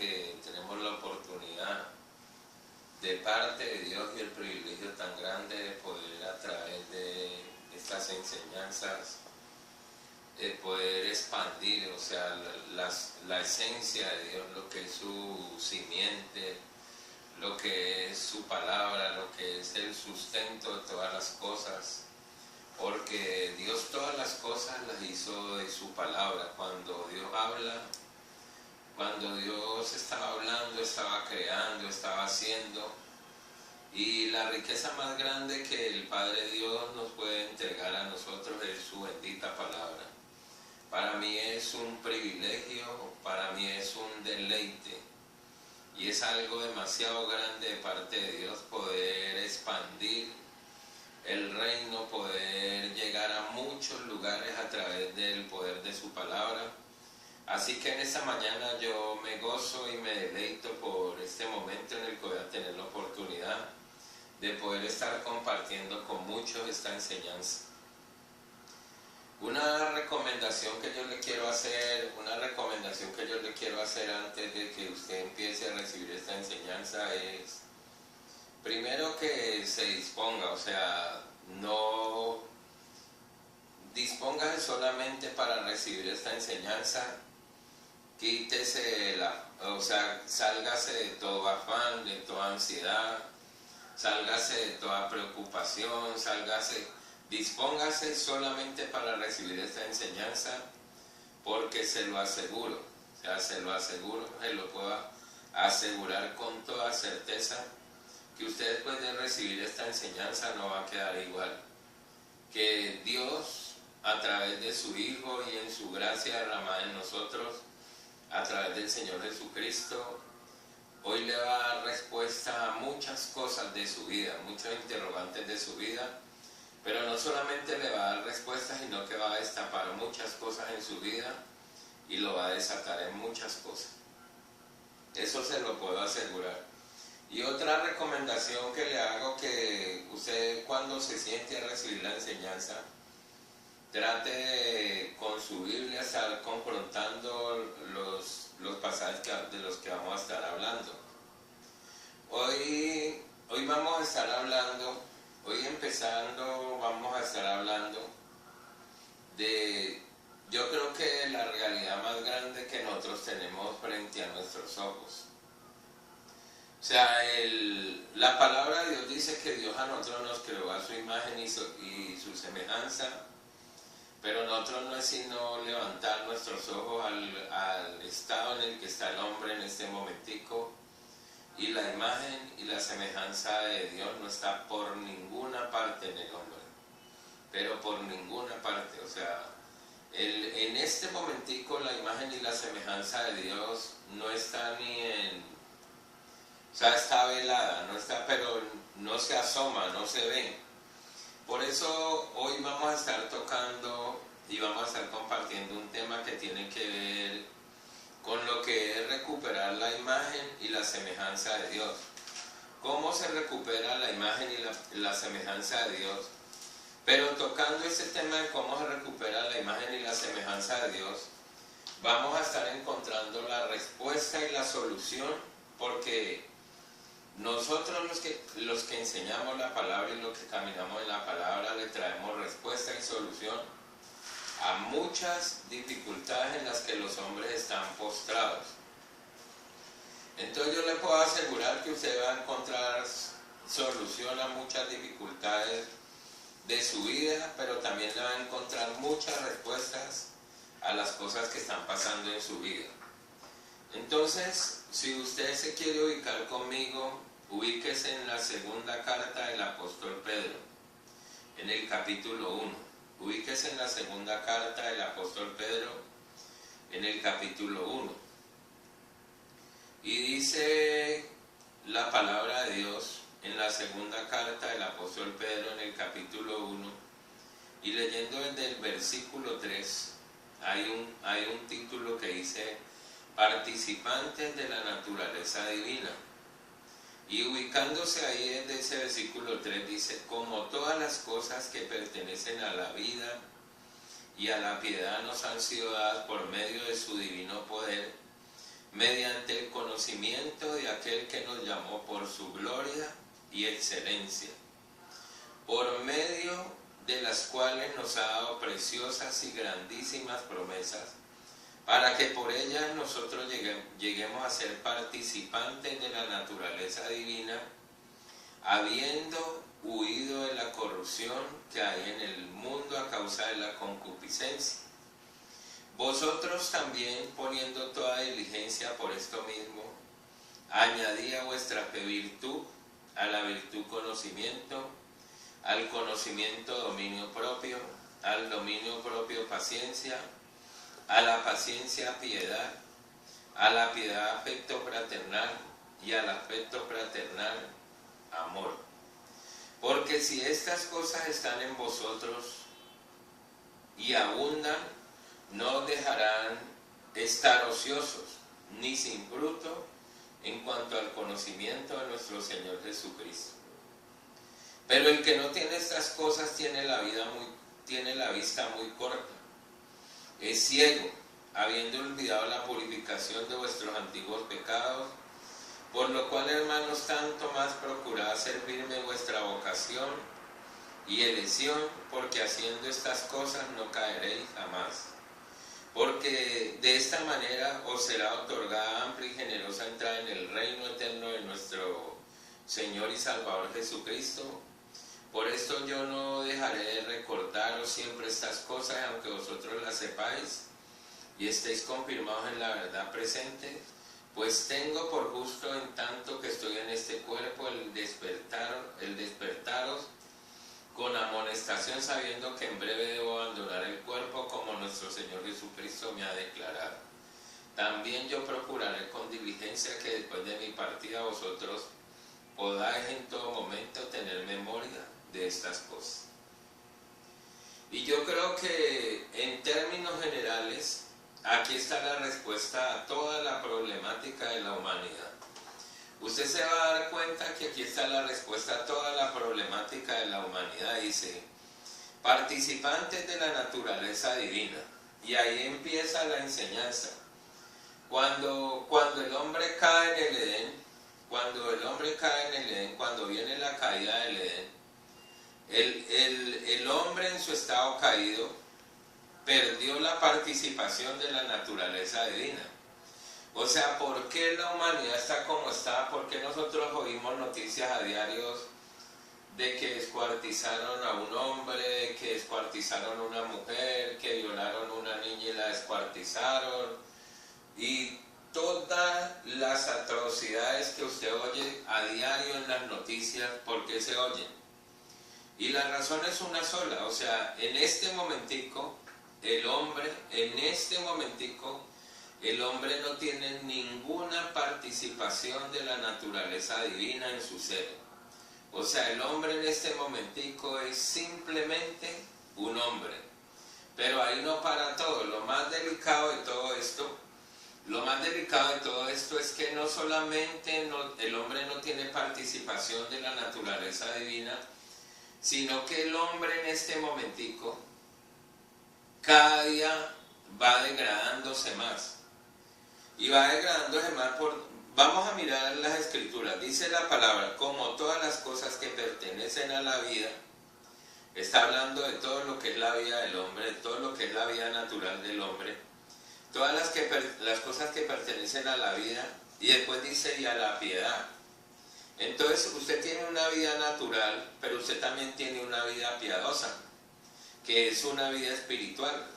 que tenemos la oportunidad de parte de Dios y el privilegio tan grande de poder a través de estas enseñanzas poder expandir, o sea, la esencia de Dios, lo que es su simiente, lo que es su palabra, lo que es el sustento de todas las cosas, porque Dios todas las cosas las hizo de su palabra. Cuando Dios habla, cuando Dios estaba hablando, estaba creando, estaba haciendo, y la riqueza más grande que el Padre Dios nos puede entregar a nosotros es su bendita palabra. Para mí es un privilegio, para mí es un deleite, y es algo demasiado grande de parte de Dios poder expandir el reino, poder llegar a muchos lugares a través del poder de su palabra. Así que en esta mañana yo me gozo y me deleito por este momento en el que voy a tener la oportunidad de poder estar compartiendo con muchos esta enseñanza. Una recomendación que yo le quiero hacer antes de que usted empiece a recibir esta enseñanza es, primero, que se disponga, o sea, no dispóngase solamente para recibir esta enseñanza, quítese sálgase de todo afán, de toda ansiedad, sálgase de toda preocupación, dispóngase solamente para recibir esta enseñanza, porque se lo aseguro, se lo puedo asegurar con toda certeza, que usted después de recibir esta enseñanza no va a quedar igual. Que Dios, a través de su Hijo y en su gracia derramada en nosotros, a través del Señor Jesucristo, hoy le va a dar respuesta a muchas cosas de su vida, muchos interrogantes de su vida, pero no solamente le va a dar respuestas, sino que va a destapar muchas cosas en su vida y lo va a desatar en muchas cosas. Eso se lo puedo asegurar. Y otra recomendación que le hago, que usted cuando se siente a recibir la enseñanza, trate de, con su Biblia, estar confrontando los pasajes de los que vamos a estar hablando. Hoy vamos a estar hablando, vamos a estar hablando de, yo creo que la realidad más grande que nosotros tenemos frente a nuestros ojos. O sea, la palabra de Dios dice que Dios a nosotros nos creó a su imagen y su semejanza, pero nosotros no es sino levantar nuestros ojos al estado en el que está el hombre en este momentico, y la imagen y la semejanza de Dios no está por ninguna parte en el hombre, pero por ninguna parte. O sea, en este momentico la imagen y la semejanza de Dios no está o sea, está velada, no está, pero no se asoma, no se ve. Por eso hoy vamos a estar tocando y vamos a estar compartiendo un tema que tiene que ver con lo que es recuperar la imagen y la semejanza de Dios. ¿Cómo se recupera la imagen y la semejanza de Dios? Pero tocando ese tema de cómo se recupera la imagen y la semejanza de Dios, vamos a estar encontrando la respuesta y la solución, porque nosotros los que enseñamos la palabra y los que caminamos en la palabra le traemos respuesta y solución a muchas dificultades en las que los hombres están postrados. Entonces yo le puedo asegurar que usted va a encontrar solución a muchas dificultades de su vida, pero también le va a encontrar muchas respuestas a las cosas que están pasando en su vida. Entonces, si usted se quiere ubicar conmigo, ubíquese en la segunda carta del apóstol Pedro, en el capítulo 1. Ubíquese en la segunda carta del apóstol Pedro, en el capítulo 1. Y dice la palabra de Dios en la segunda carta del apóstol Pedro, en el capítulo 1, y leyendo desde el versículo 3, hay un título que dice: participantes de la naturaleza divina. Y ubicándose ahí desde ese versículo 3 dice: como todas las cosas que pertenecen a la vida y a la piedad nos han sido dadas por medio de su divino poder, mediante el conocimiento de aquel que nos llamó por su gloria y excelencia, por medio de las cuales nos ha dado preciosas y grandísimas promesas, para que por ellas nosotros lleguemos a ser participantes de la naturaleza divina, habiendo huido de la corrupción que hay en el mundo a causa de la concupiscencia. Vosotros también, poniendo toda diligencia por esto mismo, añadid a vuestra fe virtud, a la virtud conocimiento, al conocimiento dominio propio, al dominio propio paciencia, a la paciencia piedad, a la piedad afecto fraternal y al afecto fraternal amor. Porque si estas cosas están en vosotros y abundan, no dejarán estar ociosos ni sin fruto en cuanto al conocimiento de nuestro Señor Jesucristo. Pero el que no tiene estas cosas tiene la vista muy corta, es ciego, habiendo olvidado la purificación de vuestros antiguos pecados, por lo cual, hermanos, tanto más procurad hacer firme vuestra vocación y elección, porque haciendo estas cosas no caeréis jamás. Porque de esta manera os será otorgada amplia y generosa entrada en el reino eterno de nuestro Señor y Salvador Jesucristo. Por esto yo no dejaré de recordaros siempre estas cosas, aunque vosotros las sepáis y estéis confirmados en la verdad presente, pues tengo por justo, en tanto que estoy en este cuerpo, el despertaros con amonestación, sabiendo que en breve debo abandonar el cuerpo, como nuestro Señor Jesucristo me ha declarado. También yo procuraré con diligencia que después de mi partida vosotros podáis en todo momento tener memoria de estas cosas. Y yo creo que en términos generales, aquí está la respuesta a toda la problemática de la humanidad. Usted se va a dar cuenta que aquí está la respuesta a toda la problemática de la humanidad. Dice, participantes de la naturaleza divina. Y ahí empieza la enseñanza. Cuando el hombre cae en el Edén, cuando viene la caída del Edén, el hombre en su estado caído perdió la participación de la naturaleza divina. O sea, ¿por qué la humanidad está como está? ¿Por qué nosotros oímos noticias a diarios de que descuartizaron a un hombre, de que descuartizaron a una mujer, que violaron a una niña y la descuartizaron? Y todas las atrocidades que usted oye a diario en las noticias, ¿por qué se oyen? Y la razón es una sola, o sea, en este momentico, el hombre no tiene ninguna participación de la naturaleza divina en su ser. O sea, el hombre en este momentico es simplemente un hombre. Pero ahí no para todo. Lo más delicado de todo esto es que no solamente el hombre no tiene participación de la naturaleza divina, sino que el hombre en este momentico cada día va degradándose más. Y va degradándose más vamos a mirar las escrituras. Dice la palabra, como todas las cosas que pertenecen a la vida, está hablando de todo lo que es la vida del hombre, de todo lo que es la vida natural del hombre, todas las cosas que pertenecen a la vida, y después dice, y a la piedad. Entonces usted tiene una vida natural, pero usted también tiene una vida piadosa, que es una vida espiritual.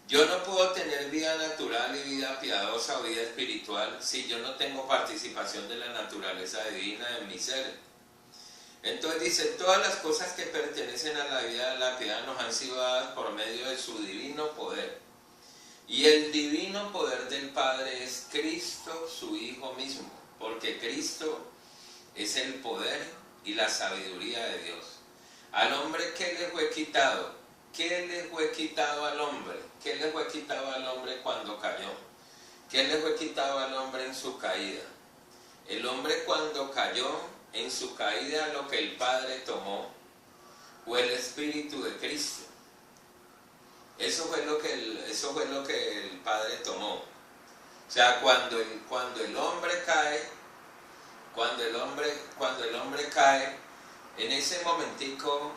Yo no puedo tener vida natural y vida piadosa o vida espiritual si yo no tengo participación de la naturaleza divina en mi ser. Entonces dice, todas las cosas que pertenecen a la vida de la piedad nos han sido dadas por medio de su divino poder. Y el divino poder del Padre es Cristo, su Hijo mismo, porque Cristo es el poder y la sabiduría de Dios. Al hombre, ¿qué le fue quitado? ¿Qué le fue quitado al hombre? ¿Qué le fue quitado al hombre cuando cayó? ¿Qué le fue quitado al hombre en su caída? El hombre cuando cayó en su caída, lo que el Padre tomó fue el Espíritu de Cristo. Eso fue lo que el Padre tomó. O sea, cuando el hombre cae, cuando el hombre cae, en ese momentico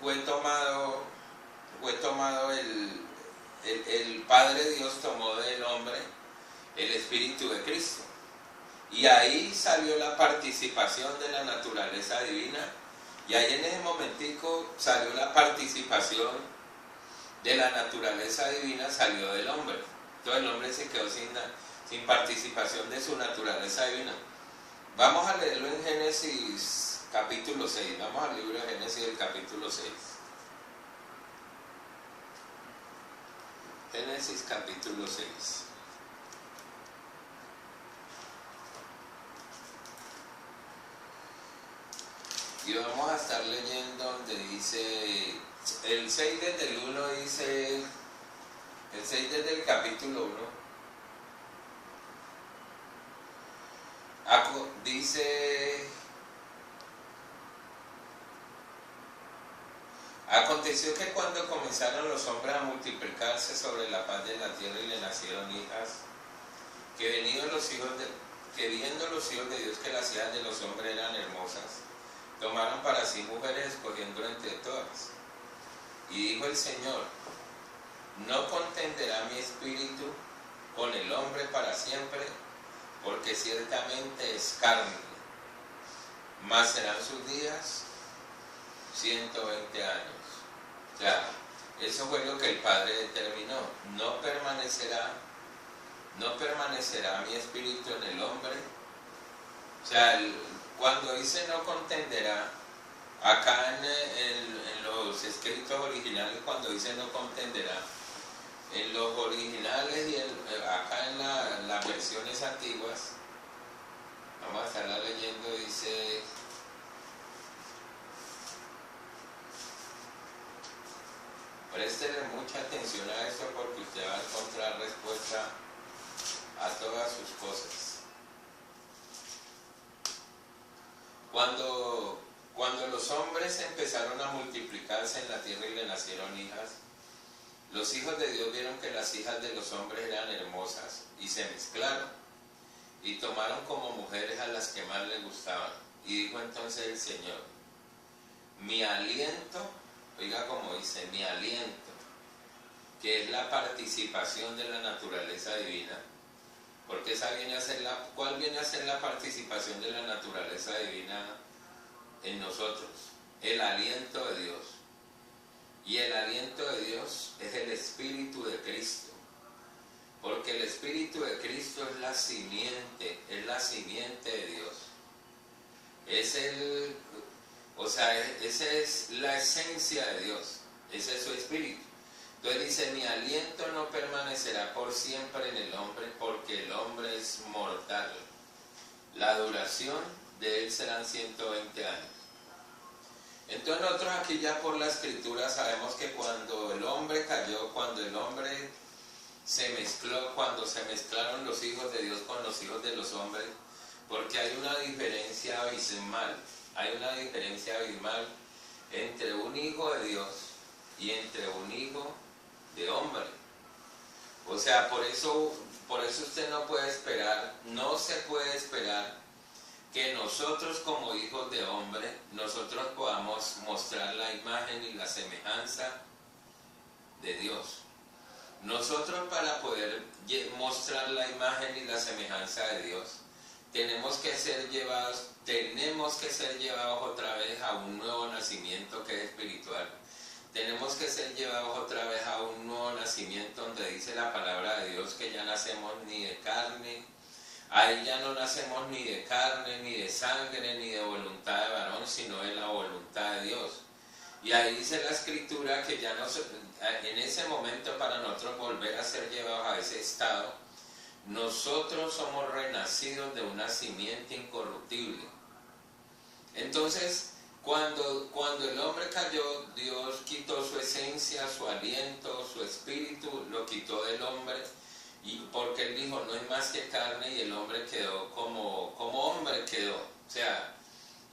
fue tomado el Padre Dios tomó del hombre el Espíritu de Cristo. Y ahí salió la participación de la naturaleza divina. Y ahí en ese momentico salió la participación de la naturaleza divina, salió del hombre. Entonces el hombre se quedó sin participación de su naturaleza divina. Vamos a leerlo en Génesis capítulo 6. Vamos al libro de Génesis del capítulo 6. Génesis capítulo 6. Y vamos a estar leyendo donde dice, el 6 desde el 1 dice, el 6 desde el capítulo 1, dice, aconteció que cuando comenzaron los hombres a multiplicarse sobre la faz de la tierra y le nacieron hijas, que viendo los hijos de Dios que las hijas de los hombres eran hermosas, tomaron para sí mujeres escogiendo entre todas. Y dijo el Señor, no contenderá mi espíritu con el hombre para siempre, porque ciertamente es carne, mas serán sus días 120 años. O sea, eso fue lo que el Padre determinó. No permanecerá mi espíritu en el hombre. O sea, cuando dice no contenderá, acá en los escritos originales, cuando dice no contenderá, en los originales y acá en las versiones antiguas, vamos a estarla leyendo, dice, préstele mucha atención a esto porque usted va a encontrar respuesta a todas sus cosas. Cuando los hombres empezaron a multiplicarse en la tierra y le nacieron hijas, los hijos de Dios vieron que las hijas de los hombres eran hermosas y se mezclaron y tomaron como mujeres a las que más les gustaban. Y dijo entonces el Señor, mi aliento, oiga como dice, mi aliento, que es la participación de la naturaleza divina, porque esa ¿cuál viene a ser la participación de la naturaleza divina en nosotros? El aliento de Dios. Y el aliento de Dios es el Espíritu de Cristo. Porque el Espíritu de Cristo es la simiente de Dios. Esa es la esencia de Dios. Ese es su Espíritu. Entonces dice, mi aliento no permanecerá por siempre en el hombre, porque el hombre es mortal. La duración de él serán 120 años. Entonces nosotros aquí ya por la Escritura sabemos que cuando el hombre cayó, cuando el hombre se mezcló, cuando se mezclaron los hijos de Dios con los hijos de los hombres, porque hay una diferencia abismal entre un hijo de Dios y entre un hijo de hombre. O sea, por eso usted no se puede esperar que nosotros como hijos de hombre, nosotros podamos mostrar la imagen y la semejanza de Dios. Nosotros para poder mostrar la imagen y la semejanza de Dios, tenemos que ser llevados otra vez a un nuevo nacimiento que es espiritual. Tenemos que ser llevados otra vez a un nuevo nacimiento donde dice la palabra de Dios que ya nacemos ni de carne, ahí ya no nacemos ni de carne, ni de sangre, ni de voluntad de varón, sino de la voluntad de Dios. Y ahí dice la Escritura que ya en ese momento para nosotros volver a ser llevados a ese estado, nosotros somos renacidos de una simiente incorruptible. Entonces, cuando el hombre cayó, Dios quitó su esencia, su aliento, su espíritu, lo quitó del hombre, y porque él dijo, no hay más que carne, y el hombre quedó como hombre quedó. O sea,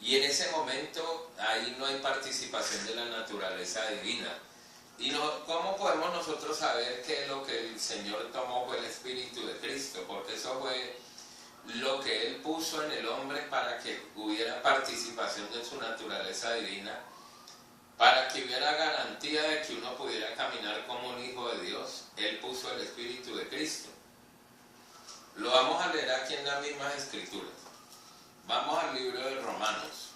y en ese momento, ahí no hay participación de la naturaleza divina. ¿Y cómo podemos nosotros saber que lo que el Señor tomó fue el Espíritu de Cristo? Porque eso fue lo que Él puso en el hombre para que hubiera participación de su naturaleza divina, para que hubiera garantía de que uno pudiera caminar como un hijo de Dios. Él puso el Espíritu de Cristo. Lo vamos a leer aquí en las mismas escrituras. Vamos al libro de Romanos.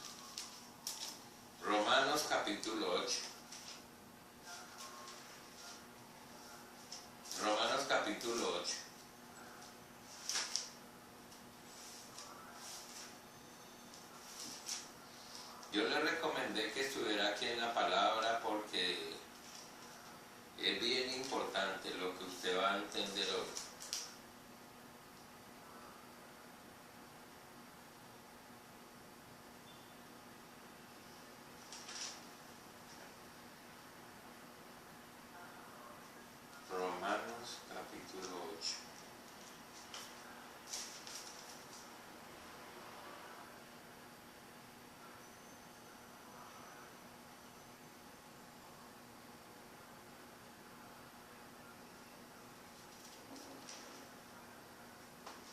Romanos capítulo 8. Romanos capítulo 8. Yo le recomendé que estuviera aquí en la palabra porque es bien importante lo que usted va a entender hoy. Romanos capítulo 8.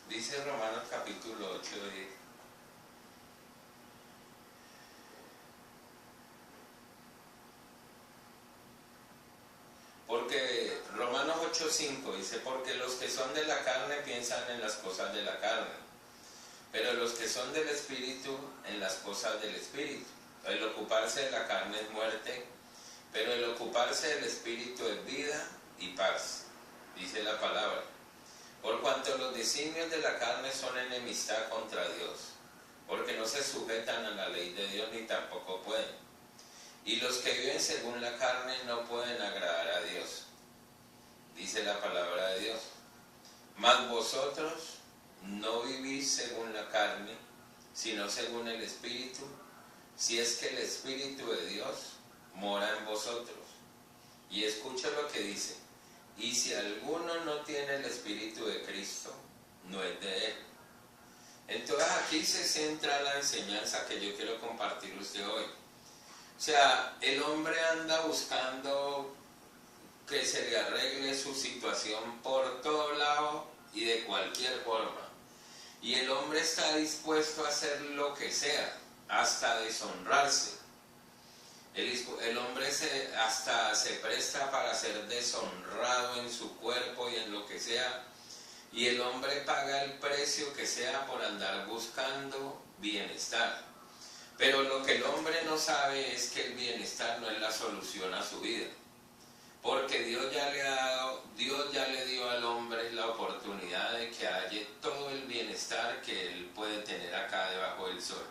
Dice Romanos capítulo 8, porque Romanos 8:5 dice, porque los que son de la carne piensan en las cosas de la carne, pero los que son del Espíritu en las cosas del Espíritu. El ocuparse de la carne es muerte, pero el ocuparse del Espíritu es vida y paz, dice la palabra. Por cuanto los designios de la carne son enemistad contra Dios, porque no se sujetan a la ley de Dios ni tampoco pueden. Y los que viven según la carne no pueden agradar a Dios, dice la palabra de Dios. Mas vosotros no vivís según la carne, sino según el Espíritu, si es que el Espíritu de Dios mora en vosotros. Y escucha lo que dice. Y si alguno no tiene el Espíritu de Cristo, no es de Él. Entonces aquí se centra la enseñanza que yo quiero compartir usted hoy. O sea, el hombre anda buscando que se le arregle su situación por todo lado y de cualquier forma. Y el hombre está dispuesto a hacer lo que sea, hasta deshonrarse. El hombre hasta se presta para ser deshonrado en su cuerpo y en lo que sea, y el hombre paga el precio que sea por andar buscando bienestar. Pero lo que el hombre no sabe es que el bienestar no es la solución a su vida, porque Dios ya le dio al hombre la oportunidad de que halle todo el bienestar que él puede tener acá debajo del sol.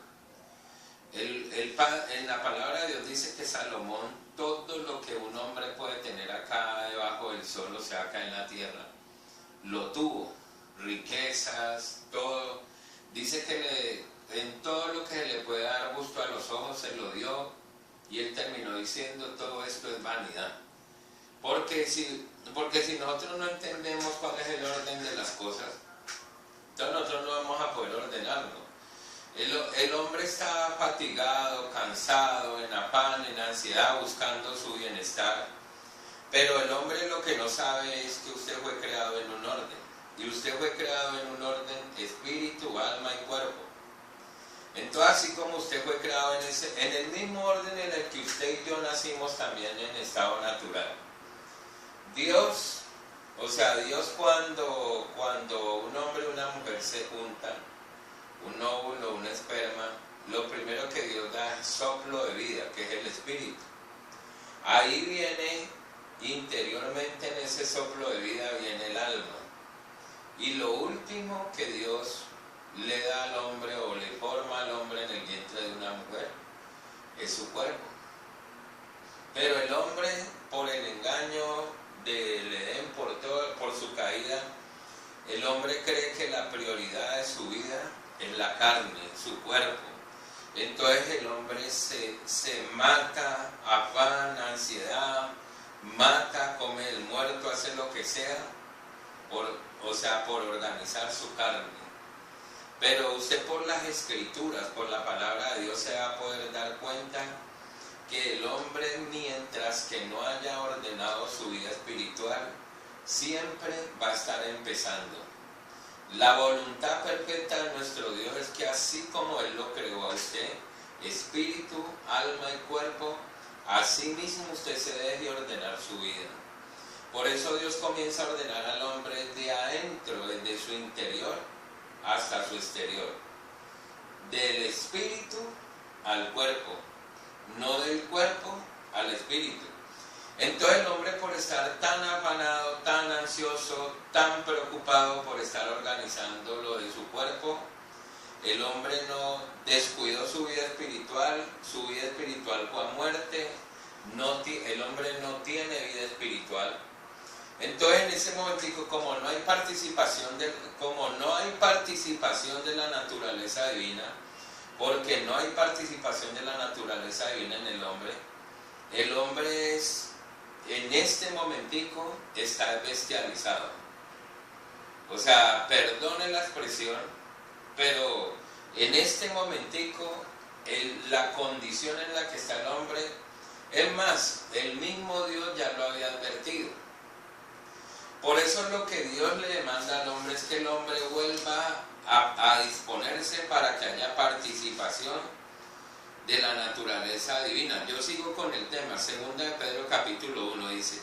En la palabra de Dios dice que Salomón, todo lo que un hombre puede tener acá debajo del sol, o sea, acá en la tierra, lo tuvo, riquezas, todo. Dice que en todo lo que le puede dar gusto a los ojos se lo dio, y él terminó diciendo, todo esto es vanidad. Porque si nosotros no entendemos cuál es el orden de las cosas, entonces nosotros no vamos a poder ordenarlo. El hombre está fatigado, cansado, en afán, en ansiedad, buscando su bienestar. Pero el hombre lo que no sabe es que usted fue creado en un orden. Y usted fue creado en un orden espíritu, alma y cuerpo. Entonces, así como usted fue creado en el mismo orden en el que usted y yo nacimos, también en estado natural. Dios cuando un hombre y una mujer se juntan, un óvulo, un esperma, lo primero que Dios da es soplo de vida, que es el espíritu. Ahí viene, interiormente en ese soplo de vida viene el alma. Y lo último que Dios le da al hombre o le forma al hombre en el vientre de una mujer es su cuerpo. Pero el hombre, por el engaño del Edén, por su caída, el hombre cree que la prioridad de su vida es la carne, su cuerpo. Entonces el hombre se mata, afán, ansiedad, mata, come el muerto, hace lo que sea, por organizar su carne. Pero usted por las escrituras, por la palabra de Dios, se va a poder dar cuenta que el hombre, mientras que no haya ordenado su vida espiritual, siempre va a estar empezando. La voluntad perfecta de nuestro Dios es que así como Él lo creó a usted, espíritu, alma y cuerpo, así mismo usted se deje ordenar su vida. Por eso Dios comienza a ordenar al hombre de adentro, desde su interior hasta su exterior. Del espíritu al cuerpo, no del cuerpo al espíritu. Entonces el hombre, por estar tan afanado, tan ansioso, tan preocupado por estar organizando lo de su cuerpo, el hombre no descuidó su vida espiritual fue a muerte, el hombre no tiene vida espiritual. Entonces en ese momentico, como no hay participación de la naturaleza divina, porque no hay participación de la naturaleza divina en el hombre es, en este momentico, está bestializado. O sea, perdone la expresión, pero en este momentico, la condición en la que está el hombre, es más, el mismo Dios ya lo había advertido. Por eso lo que Dios le demanda al hombre es que el hombre vuelva a disponerse para que haya participación de la naturaleza divina. Yo sigo con el tema. 2 de Pedro capítulo 1 dice: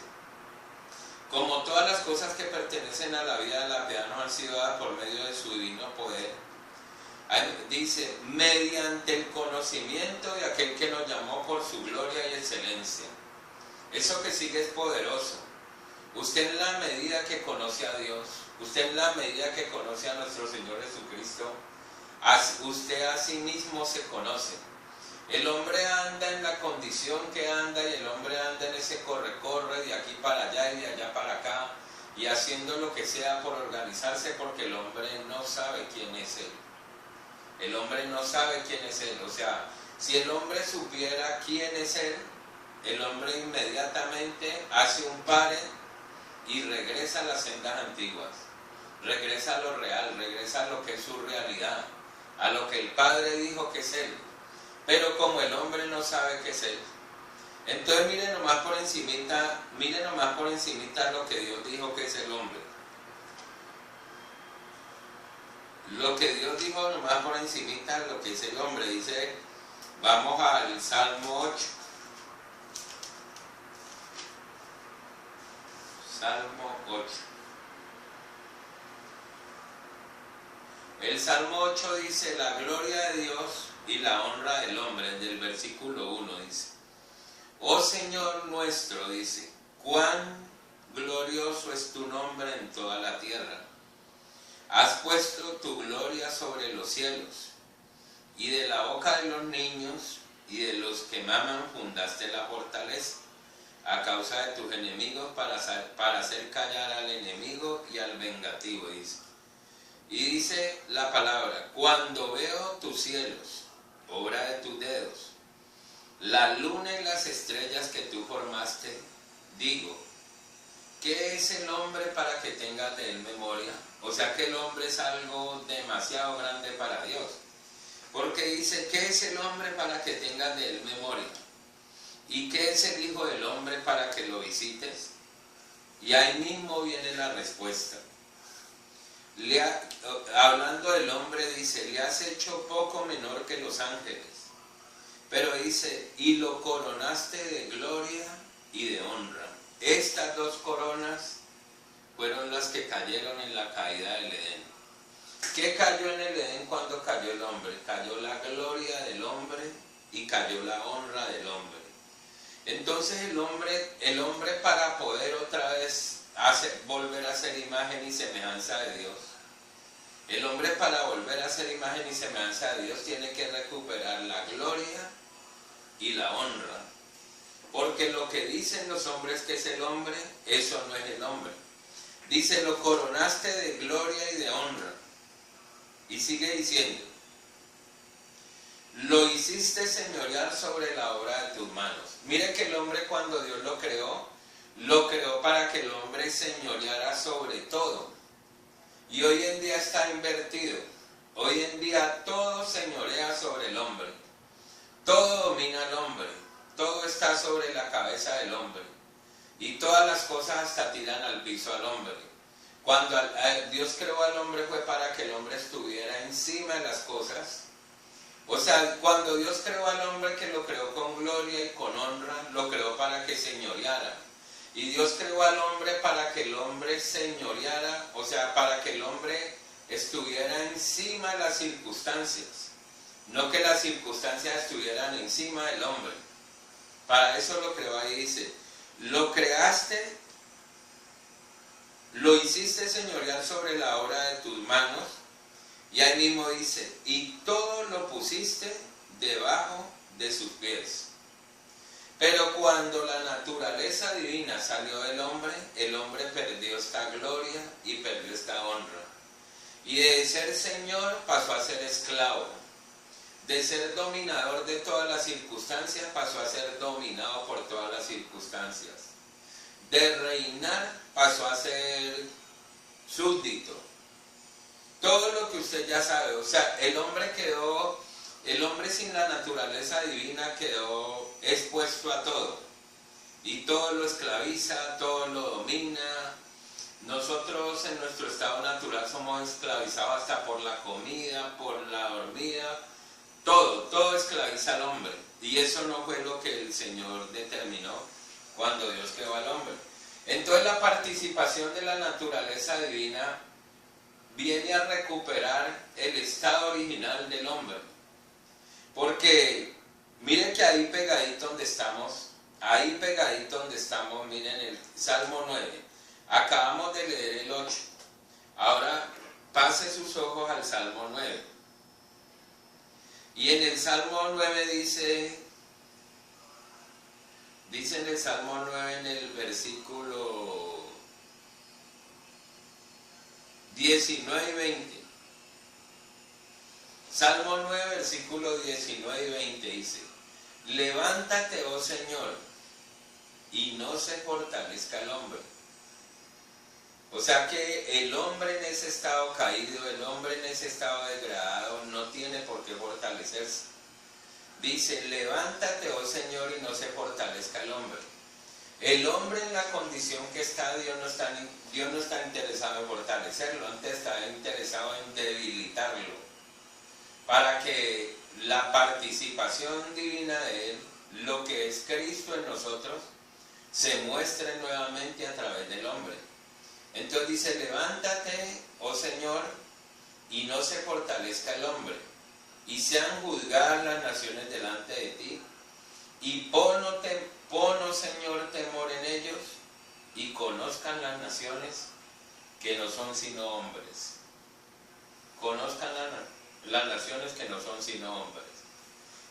como todas las cosas que pertenecen a la vida de la piedad nos han sido dadas por medio de su divino poder, dice, mediante el conocimiento de aquel que nos llamó por su gloria y excelencia. Eso que sigue es poderoso. Usted, en la medida que conoce a Dios, usted, en la medida que conoce a nuestro Señor Jesucristo, usted a sí mismo se conoce. El hombre anda en la condición que anda, y el hombre anda en ese corre-corre de aquí para allá y de allá para acá, y haciendo lo que sea por organizarse, porque el hombre no sabe quién es Él. El hombre no sabe quién es Él. O sea, si el hombre supiera quién es Él, el hombre inmediatamente hace un pare y regresa a las sendas antiguas, regresa a lo real, regresa a lo que es su realidad, a lo que el Padre dijo que es Él. Pero como el hombre no sabe qué es Él, entonces miren nomás por encimita lo que Dios dijo que es el hombre. Lo que Dios dijo nomás por encimita lo que es el hombre. Dice, vamos al Salmo 8. Salmo 8. El Salmo 8 dice, la gloria de Dios y la honra del hombre, del versículo 1 dice, oh Señor nuestro, dice, cuán glorioso es tu nombre en toda la tierra. Has puesto tu gloria sobre los cielos, y de la boca de los niños y de los que maman fundaste la fortaleza, a causa de tus enemigos, para hacer callar al enemigo y al vengativo, dice. Y dice la palabra, cuando veo tus cielos, obra de tus dedos, la luna y las estrellas que tú formaste, digo, ¿qué es el hombre para que tengas de él memoria? O sea que el hombre es algo demasiado grande para Dios. Porque dice, ¿qué es el hombre para que tengas de él memoria? ¿Y qué es el Hijo del Hombre para que lo visites? Y ahí mismo viene la respuesta. Hablando del hombre, dice, le has hecho poco menor que los ángeles. Pero dice, y lo coronaste de gloria y de honra. Estas dos coronas fueron las que cayeron en la caída del Edén. ¿Qué cayó en el Edén cuando cayó el hombre? Cayó la gloria del hombre y cayó la honra del hombre. Entonces el hombre para poder otra vez volver a ser imagen y semejanza de Dios, el hombre para volver a ser imagen y semejanza de Dios tiene que recuperar la gloria y la honra. Porque lo que dicen los hombres que es el hombre, eso no es el hombre. Dice, lo coronaste de gloria y de honra. Y sigue diciendo, lo hiciste señorear sobre la obra de tus manos. Mire que el hombre, cuando Dios lo creó para que el hombre señoreara sobre todo. Y hoy en día está invertido. Hoy en día todo señorea sobre el hombre. Todo domina al hombre. todo está sobre la cabeza del hombre. Y todas las cosas hasta tiran al piso al hombre. Cuando Dios creó al hombre fue para que el hombre estuviera encima de las cosas. O sea, cuando Dios creó al hombre, que lo creó con gloria y con honra, lo creó para que señoreara. Y Dios creó al hombre para que el hombre señoreara, o sea, para que el hombre estuviera encima de las circunstancias. No que las circunstancias estuvieran encima del hombre. Para eso lo creó ahí, dice, lo creaste, lo hiciste señorear sobre la obra de tus manos, y ahí mismo dice, y todo lo pusiste debajo de sus pies. Pero cuando la naturaleza divina salió del hombre, el hombre perdió esta gloria y perdió esta honra. Y de ser señor pasó a ser esclavo. De ser dominador de todas las circunstancias pasó a ser dominado por todas las circunstancias. De reinar pasó a ser súbdito. Todo lo que usted ya sabe, o sea, el hombre sin la naturaleza divina quedó expuesto a todo. Y todo lo esclaviza, todo lo domina. Nosotros en nuestro estado natural somos esclavizados hasta por la comida, por la dormida. Todo esclaviza al hombre. Y eso no fue lo que el Señor determinó cuando Dios creó al hombre. Entonces la participación de la naturaleza divina viene a recuperar el estado original del hombre. Porque miren que ahí pegadito donde estamos, miren el Salmo 9. Acabamos de leer el 8. Ahora pase sus ojos al Salmo 9. Y en el Salmo 9 dice en el Salmo 9 en el versículo 19 y 20. Salmo 9, versículo 19 y 20 dice, levántate, oh Señor, y no se fortalezca el hombre. O sea que el hombre en ese estado caído, el hombre en ese estado degradado, no tiene por qué fortalecerse. Dice, levántate, oh Señor, y no se fortalezca el hombre. El hombre en la condición que está, Dios no está interesado en fortalecerlo, antes está interesado en debilitarlo. Para que la participación divina de Él, lo que es Cristo en nosotros, se muestre nuevamente a través del hombre. Entonces dice, levántate, oh Señor, y no se fortalezca el hombre, y sean juzgadas las naciones delante de ti, y pon, oh Señor, temor en ellos, y conozcan las naciones que no son sino hombres. Conozcan las naciones que no son sino hombres.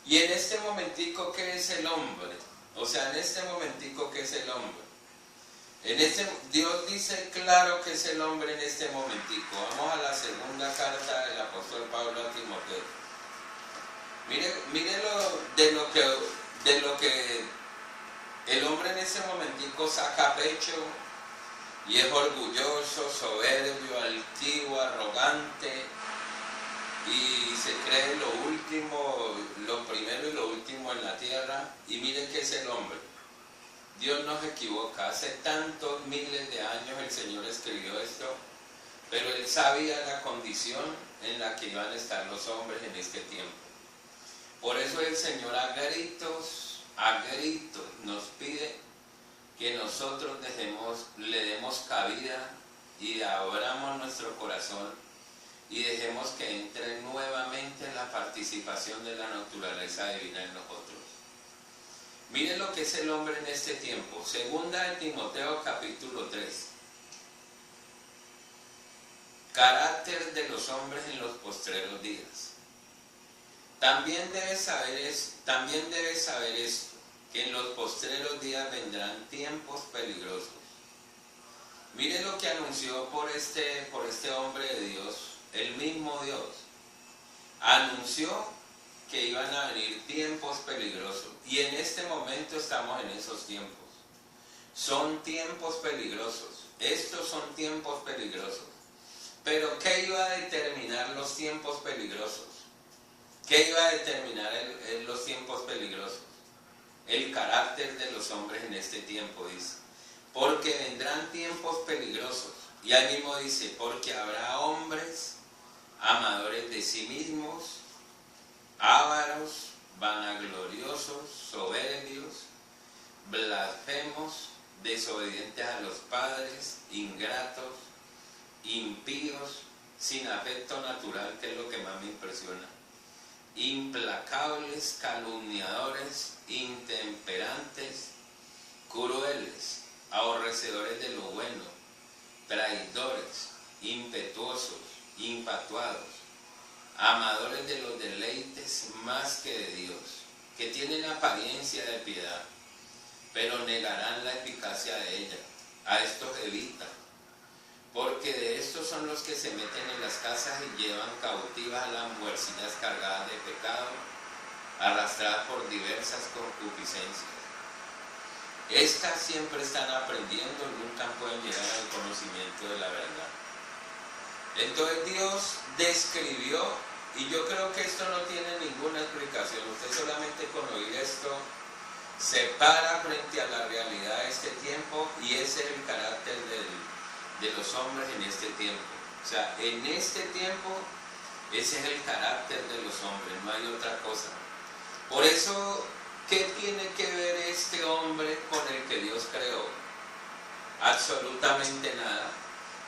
Y en este momentico, ¿qué es el hombre? O sea, en este momentico, ¿qué es el hombre? Dios dice claro que es el hombre en este momentico. Vamos a la segunda carta del apóstol Pablo a Timoteo. Mire de lo que el hombre en ese momentico saca pecho y es orgulloso, soberbio, altivo, arrogante y se cree lo último, lo primero y lo último en la tierra. Y miren que es el hombre. Dios no se equivoca. Hace tantos miles de años el Señor escribió esto, pero Él sabía la condición en la que iban a estar los hombres en este tiempo. Por eso el Señor a gritos nos pide que nosotros le demos cabida y abramos nuestro corazón y dejemos que entre nuevamente la participación de la naturaleza divina en nosotros. Miren lo que es el hombre en este tiempo. Segunda de Timoteo capítulo 3. Carácter de los hombres en los postreros días. También debes saber esto, que en los postreros días vendrán tiempos peligrosos. Miren lo que anunció por este hombre de Dios, el mismo Dios. Anunció que iban a venir tiempos peligrosos. Y en este momento estamos en esos tiempos. Son tiempos peligrosos. Estos son tiempos peligrosos. Pero ¿qué iba a determinar los tiempos peligrosos? ¿Qué iba a determinar los tiempos peligrosos? el carácter de los hombres en este tiempo, dice. Porque vendrán tiempos peligrosos. Y ahí mismo dice, porque habrá hombres amadores de sí mismos, ávaros, vanagloriosos, soberbios, blasfemos, desobedientes a los padres, ingratos, impíos, sin afecto natural, que es lo que más me impresiona, implacables, calumniadores, intemperantes, crueles, aborrecedores de lo bueno, traidores, impetuosos, infatuados, amadores de los deleites más que de Dios, que tienen apariencia de piedad, pero negarán la eficacia de ella. A estos evita, porque de estos son los que se meten en las casas y llevan cautivas a las mujercillas cargadas de pecado, arrastradas por diversas concupiscencias. Estas siempre están aprendiendo, nunca pueden llegar al conocimiento de la verdad. Entonces Dios describió, y yo creo que esto no tiene ninguna explicación, usted solamente con oír esto se para frente a la realidad de este tiempo, y ese es el carácter de los hombres en este tiempo. O sea, en este tiempo ese es el carácter de los hombres, no hay otra cosa. Por eso, ¿qué tiene que ver este hombre con el que Dios creó? Absolutamente nada.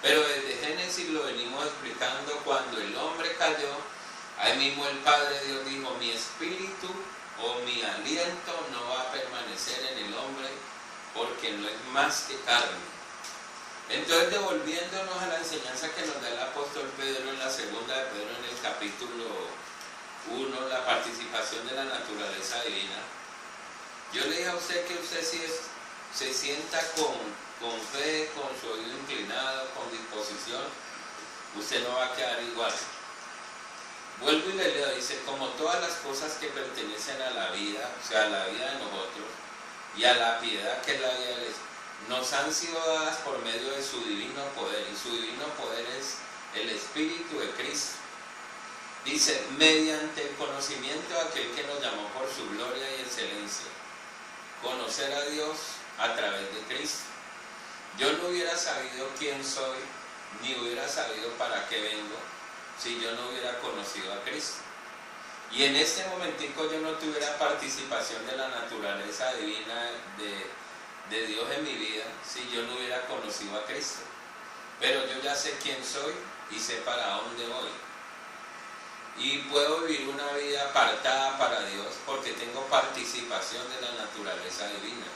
Pero desde Génesis lo venimos explicando. Cuando el hombre cayó, ahí mismo el Padre Dios dijo, mi espíritu o mi aliento no va a permanecer en el hombre, porque no es más que carne. Entonces, devolviéndonos a la enseñanza que nos da el apóstol Pedro en la segunda de Pedro, en el capítulo 1, la participación de la naturaleza divina. Yo le dije a usted que usted si se sienta con fe, con su oído inclinado, con disposición, usted no va a quedar igual. Vuelvo y le leo, dice, como todas las cosas que pertenecen a la vida, o sea, a la vida de nosotros, y a la piedad que es la vida de Él, nos han sido dadas por medio de su divino poder, y su divino poder es el Espíritu de Cristo. Dice, mediante el conocimiento de aquel que nos llamó por su gloria y excelencia, conocer a Dios a través de Cristo. Yo no hubiera sabido quién soy, ni hubiera sabido para qué vengo, si yo no hubiera conocido a Cristo. Y en este momentico yo no tuviera participación de la naturaleza divina de Dios en mi vida, si yo no hubiera conocido a Cristo. Pero yo ya sé quién soy y sé para dónde voy. Y puedo vivir una vida apartada para Dios porque tengo participación de la naturaleza divina.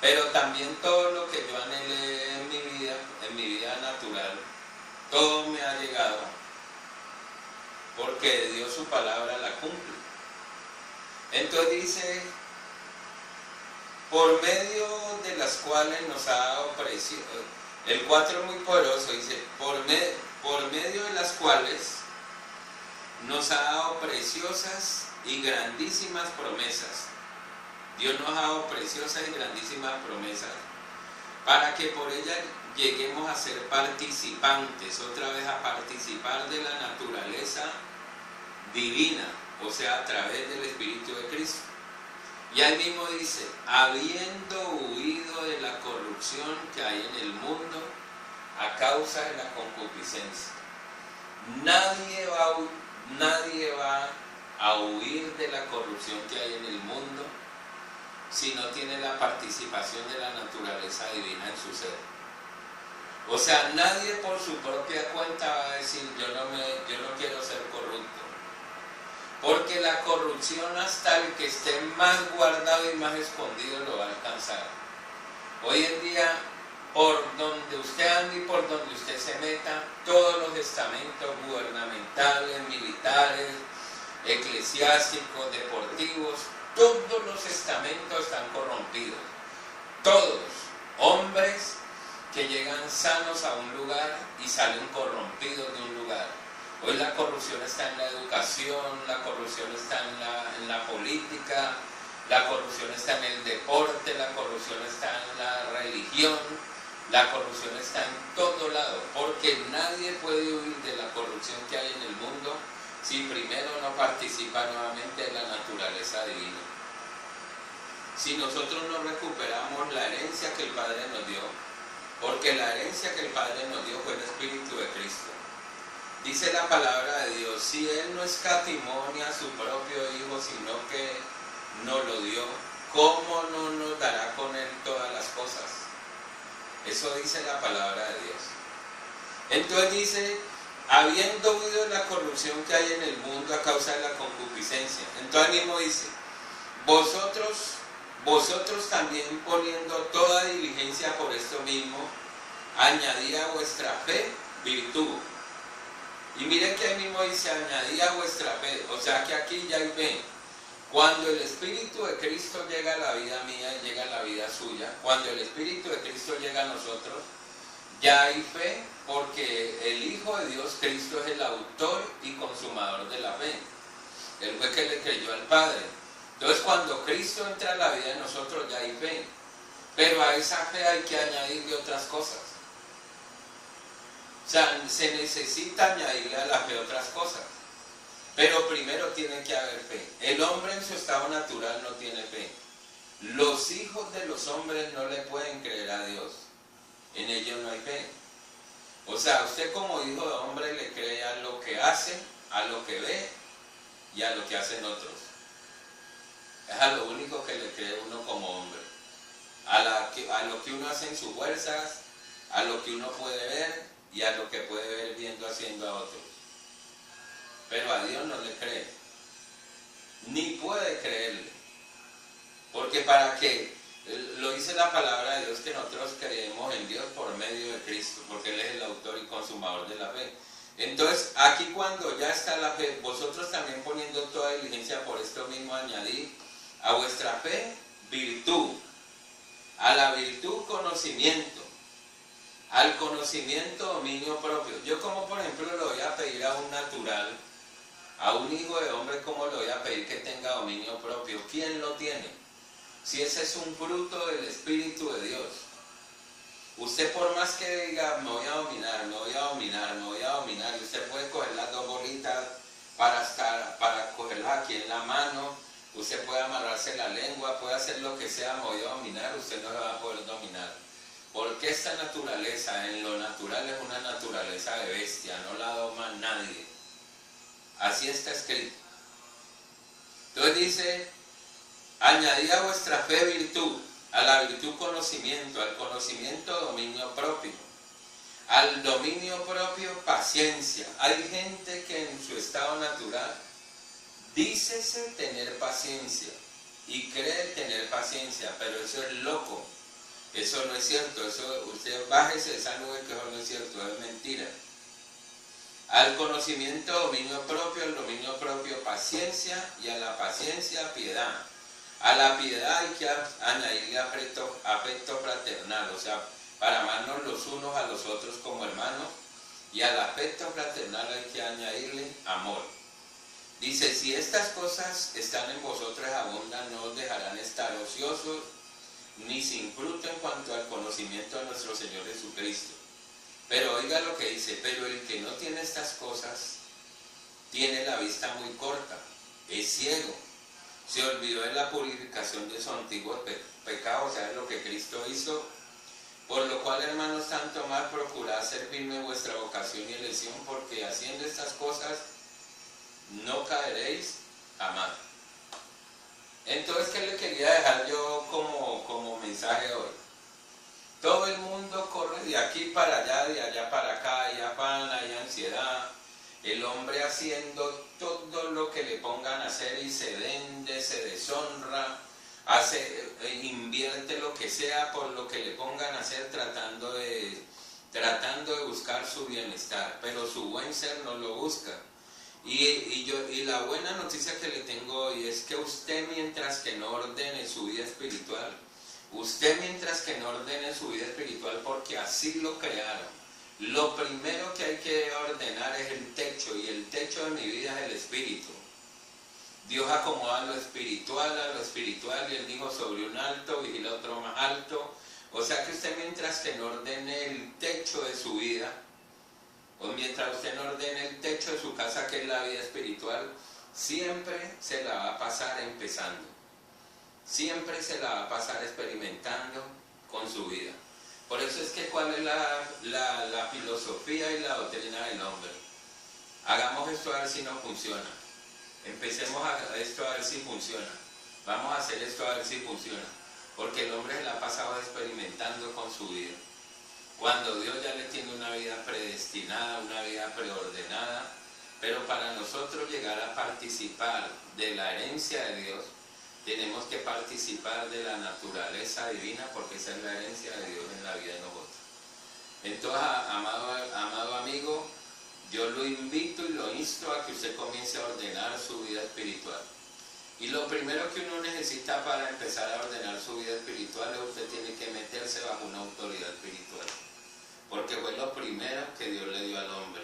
Pero también todo lo que yo anhelé en mi vida natural, todo me ha llegado porque Dios su palabra la cumple. Entonces dice, por medio de las cuales nos ha dado precios. El 4 es muy poderoso, dice, por medio de las cuales nos ha dado preciosas y grandísimas promesas. Dios nos ha dado preciosas y grandísimas promesas para que por ellas lleguemos a ser participantes, otra vez a participar de la naturaleza divina, o sea, a través del Espíritu de Cristo. Y ahí mismo dice, habiendo huido de la corrupción que hay en el mundo a causa de la concupiscencia. Nadie va a huir de la corrupción que hay en el mundo si no tiene la participación de la naturaleza divina en su ser. O sea, nadie por su propia cuenta va a decir, yo no quiero ser corrupto. Porque la corrupción, hasta el que esté más guardado y más escondido, lo va a alcanzar. Hoy en día, por donde usted ande y por donde usted se meta, todos los estamentos gubernamentales, militares, eclesiásticos, deportivos, todos los estamentos están corrompidos. Todos, hombres que llegan sanos a un lugar y salen corrompidos de un lugar. Hoy la corrupción está en la educación, la corrupción está en la política, la corrupción está en el deporte, la corrupción está en la religión, la corrupción está en todo lado, porque nadie puede huir de la corrupción que hay en el mundo si primero no participa nuevamente de la naturaleza divina. si nosotros no recuperamos la herencia que el Padre nos dio, porque la herencia que el Padre nos dio fue el Espíritu de Cristo. Dice la palabra de Dios, si Él no escatimó ni a su propio Hijo, sino que nos lo dio, ¿cómo no nos dará con Él todas las cosas? Eso dice la palabra de Dios. Entonces dice, habiendo huido la corrupción que hay en el mundo a causa de la concupiscencia. Entonces mismo dice, vosotros también poniendo toda diligencia por esto mismo, añadid a vuestra fe virtud. Y miren que ahí mismo dice, añadid a vuestra fe, o sea que aquí ya hay fe. Cuando el Espíritu de Cristo llega a la vida mía y llega a la vida suya, cuando el Espíritu de Cristo llega a nosotros, ya hay fe, porque el Hijo de Dios, Cristo, es el autor y consumador de la fe. Él fue que le creyó al Padre. Entonces cuando Cristo entra a la vida de nosotros ya hay fe, pero a esa fe hay que añadirle otras cosas. O sea, se necesita añadirle a la fe otras cosas, pero primero tiene que haber fe. El hombre en su estado natural no tiene fe. Los hijos de los hombres no le pueden creer a Dios, en ellos no hay fe. O sea, usted como hijo de hombre le cree a lo que hace, a lo que ve y a lo que hacen otros. Es a lo único que le cree uno como hombre. A lo que uno hace en sus fuerzas, a lo que uno puede ver y a lo que puede ver viendo haciendo a otros. Pero a Dios no le cree, ni puede creerle. Porque para que, lo dice la palabra de Dios, que nosotros creemos en Dios por medio de Cristo, porque Él es el autor y consumador de la fe. Entonces, aquí cuando ya está la fe, vosotros también poniendo toda diligencia por esto mismo, añadid a vuestra fe virtud, a la virtud conocimiento, al conocimiento dominio propio. Yo como por ejemplo le voy a pedir a un natural, a un hijo de hombre, ¿cómo le voy a pedir que tenga dominio propio? ¿Quién lo tiene? Si ese es un fruto del Espíritu de Dios. Usted por más que diga, me voy a dominar, me voy a dominar, me voy a dominar, y usted puede coger las dos bolitas para cogerlas aquí en la mano, usted puede amarrarse la lengua, puede hacer lo que sea, me voy a dominar, usted no se va a poder dominar. Porque esta naturaleza, en lo natural, es una naturaleza de bestia, no la doma nadie. Así está escrito. Entonces dice, añadid a vuestra fe virtud, a la virtud conocimiento, al conocimiento dominio propio, al dominio propio paciencia. Hay gente que en su estado natural dícese tener paciencia y cree tener paciencia, pero eso es loco, eso no es cierto, eso usted bájese de esa nube que eso no es cierto, es mentira. Al conocimiento dominio propio, al dominio propio paciencia y a la paciencia piedad. A la piedad hay que añadirle afecto fraternal, o sea, para amarnos los unos a los otros como hermanos, y al afecto fraternal hay que añadirle amor. Dice, si estas cosas están en vosotros abundan, no os dejarán estar ociosos, ni sin fruto en cuanto al conocimiento de nuestro Señor Jesucristo. Pero oiga lo que dice, pero el que no tiene estas cosas, tiene la vista muy corta, es ciego, se olvidó de la purificación de su antiguo pecado, o sea, de lo que Cristo hizo. Por lo cual, hermanos, tanto más procurad ser firme vuestra vocación y elección, porque haciendo estas cosas no caeréis jamás. Entonces, ¿qué le quería dejar yo como mensaje hoy? Todo el mundo corre de aquí para allá, de allá para acá, hay afán, hay ansiedad. El hombre haciendo todo lo que le pongan a hacer y se vende, se deshonra, invierte lo que sea por lo que le pongan a hacer tratando de buscar su bienestar, pero su buen ser no lo busca. Y la buena noticia que le tengo hoy es que usted, mientras que no ordene su vida espiritual, porque así lo crearon, lo primero que hay que ordenar es el techo, y el techo de mi vida es el espíritu. Dios acomoda lo espiritual a lo espiritual, y Él dijo, sobre un alto vigila otro más alto. O sea que usted, mientras que no ordene el techo de su vida, o mientras usted no ordene el techo de su casa, que es la vida espiritual, siempre se la va a pasar empezando. siempre se la va a pasar experimentando con su vida. Por eso es que ¿cuál es la filosofía y la doctrina del hombre? Hagamos esto a ver si no funciona. Empecemos a esto a ver si funciona. Vamos a hacer esto a ver si funciona. Porque el hombre se la ha pasado experimentando con su vida. Cuando Dios ya le tiene una vida predestinada, una vida preordenada, pero para nosotros llegar a participar de la herencia de Dios, tenemos que participar de la naturaleza divina, porque esa es la herencia de Dios en la vida de nosotros. Entonces, amado amigo, yo lo invito y lo insto a que usted comience a ordenar su vida espiritual. Y lo primero que uno necesita para empezar a ordenar su vida espiritual es usted tiene que meterse bajo una autoridad espiritual. Porque fue lo primero que Dios le dio al hombre.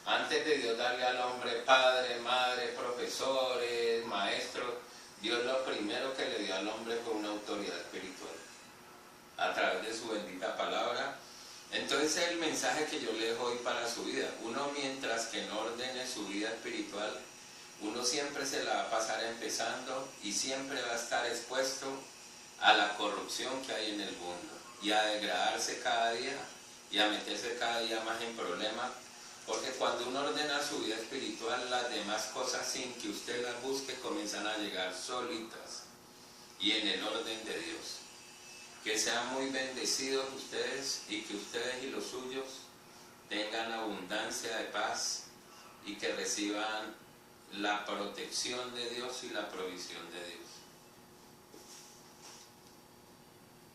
Antes de Dios darle al hombre padre, madre, profesores, maestros, Dios lo primero que le dio al hombre fue una autoridad espiritual. A través de su bendita palabra. Entonces el mensaje que yo le dejo hoy para su vida. Uno mientras que no ordene su vida espiritual, uno siempre se la va a pasar empezando y siempre va a estar expuesto a la corrupción que hay en el mundo y a degradarse cada día y a meterse cada día más en problemas, porque cuando uno ordena su vida espiritual, las demás cosas sin que usted las busque comienzan a llegar solitas y en el orden de Dios. Que sean muy bendecidos ustedes y que ustedes y los suyos tengan abundancia de paz y que reciban la protección de Dios y la provisión de Dios.